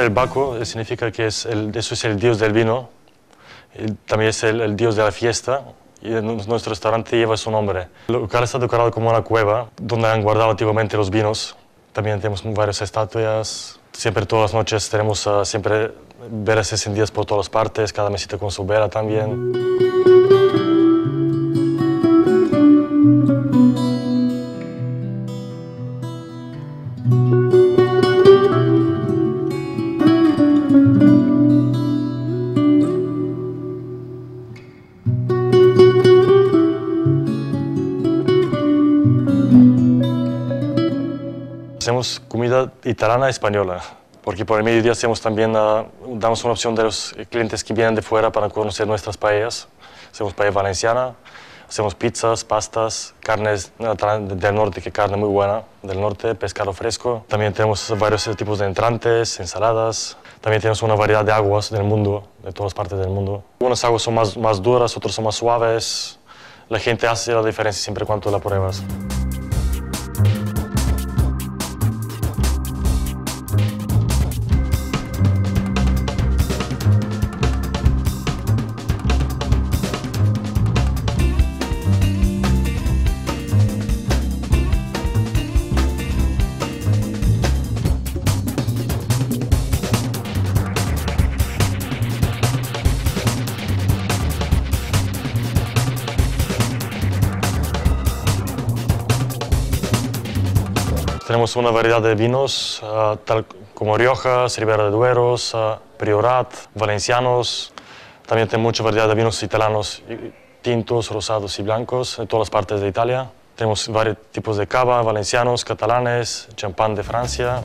del Baco significa que eso es el dios del vino, también es el dios de la fiesta, y nuestro restaurante lleva su nombre. El local está decorado como una cueva donde han guardado antiguamente los vinos. También tenemos varias estatuas. Siempre todas las noches tenemos siempre velas encendidas por todas partes, cada mesita con su vela también. Hacemos comida italiana y española, porque por el mediodía hacemos también, damos una opción de los clientes que vienen de fuera para conocer nuestras paellas. Hacemos paella valenciana, hacemos pizzas, pastas, carnes del norte, que carne muy buena del norte, pescado fresco. También tenemos varios tipos de entrantes, ensaladas. También tenemos una variedad de aguas del mundo, de todas partes del mundo. Unas aguas son más duras, otras son más suaves. La gente hace la diferencia siempre cuando la pruebas. Tenemos una variedad de vinos, tal como Riojas, Ribera de Dueros, Priorat, valencianos. También tenemos mucha variedad de vinos italianos, tintos, rosados y blancos, de todas las partes de Italia. Tenemos varios tipos de cava, valencianos, catalanes, champán de Francia.